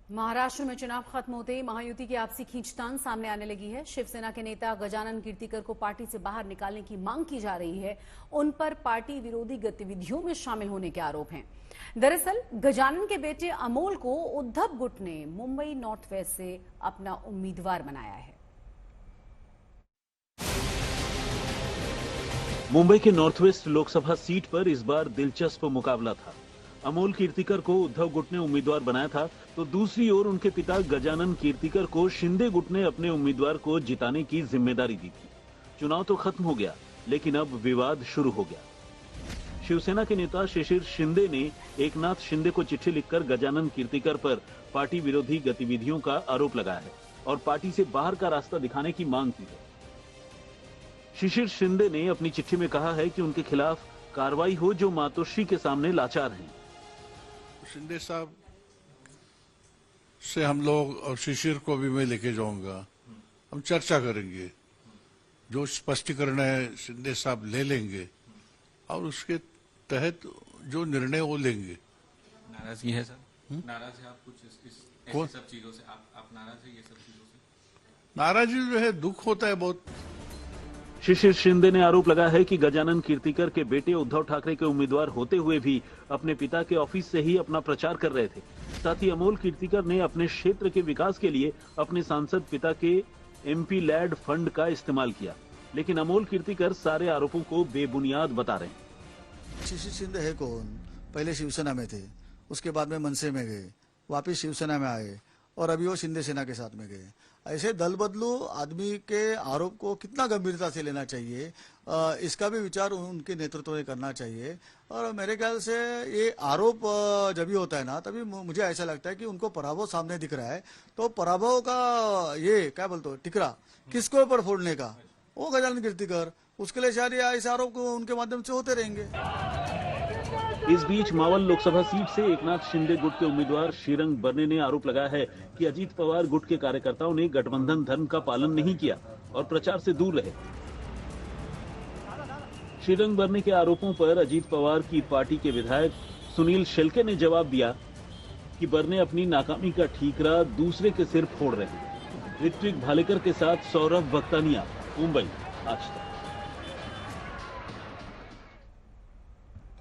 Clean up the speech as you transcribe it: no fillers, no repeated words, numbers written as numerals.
महाराष्ट्र में चुनाव खत्म होते ही महायुति की आपसी खींचतान सामने आने लगी है। शिवसेना के नेता गजानन कीर्तिकर को पार्टी से बाहर निकालने की मांग की जा रही है। उन पर पार्टी विरोधी गतिविधियों में शामिल होने के आरोप हैं। दरअसल गजानन के बेटे अमोल को उद्धव गुट ने मुंबई नॉर्थ वेस्ट से अपना उम्मीदवार बनाया है। मुंबई के नॉर्थ वेस्ट लोकसभा सीट पर इस बार दिलचस्प मुकाबला था। अमोल कीर्तिकर को उद्धव गुट ने उम्मीदवार बनाया था, तो दूसरी ओर उनके पिता गजानन कीर्तिकर को शिंदे गुट ने अपने उम्मीदवार को जिताने की जिम्मेदारी दी थी। चुनाव तो खत्म हो गया, लेकिन अब विवाद शुरू हो गया। शिवसेना के नेता शिशिर शिंदे ने एकनाथ शिंदे को चिट्ठी लिखकर गजानन कीर्तिकर पर पार्टी विरोधी गतिविधियों का आरोप लगाया है और पार्टी से बाहर का रास्ता दिखाने की मांग की है। शिशिर शिंदे ने अपनी चिट्ठी में कहा है कि उनके खिलाफ कार्रवाई हो जो मातोश्री के सामने लाचार हैं। शिंदे साहब से हम लोग और शिशिर को भी मैं लेके जाऊंगा, हम चर्चा करेंगे, जो स्पष्टीकरण है शिंदे साहब ले लेंगे और उसके तहत जो निर्णय वो लेंगे। नाराजगी है सर? नाराज है आप कुछ ऐसी सब चीजों से? आप नाराज है ये सब चीजों से? नाराजगी जो है, दुख होता है बहुत। शिशिर शिंदे ने आरोप लगाया है कि गजानन कीर्तिकर के बेटे उद्धव ठाकरे के उम्मीदवार होते हुए भी अपने पिता के ऑफिस से ही अपना प्रचार कर रहे थे। साथ ही अमोल कीर्तिकर ने अपने क्षेत्र के विकास के लिए अपने सांसद पिता के एमपी लैड फंड का इस्तेमाल किया, लेकिन अमोल कीर्तिकर सारे आरोपों को बेबुनियाद बता रहे हैं। शिशिर शिंदे है कौन? पहले शिवसेना में थे, उसके बाद में मनसे में गए, वापिस शिवसेना में आए और अभी वो शिंदे सेना के साथ में गए। ऐसे दल बदलू आदमी के आरोप को कितना गंभीरता से लेना चाहिए, इसका भी विचार उनके नेतृत्व में करना चाहिए। और मेरे ख्याल से ये आरोप जब भी होता है ना, तभी मुझे ऐसा लगता है कि उनको पराभव सामने दिख रहा है, तो पराभव का ये क्या बोलते हो टिकरा किसके ऊपर फोड़ने का, वो गजानन कीर्तिकर, उसके लिए शायद ऐसे आरोप को उनके माध्यम से होते रहेंगे। इस बीच मावल लोकसभा सीट से एकनाथ शिंदे गुट के उम्मीदवार श्रीरंग बरने ने आरोप लगाया है कि अजीत पवार गुट के कार्यकर्ताओं ने गठबंधन धर्म का पालन नहीं किया और प्रचार से दूर रहे। श्रीरंग बरने के आरोपों पर अजीत पवार की पार्टी के विधायक सुनील शेलके ने जवाब दिया कि बरने अपनी नाकामी का ठीकरा दूसरे के सिर फोड़ रहे हैं। ऋत्विक भालेकर के साथ सौरभ भक्तानिया, मुंबई, आज तक।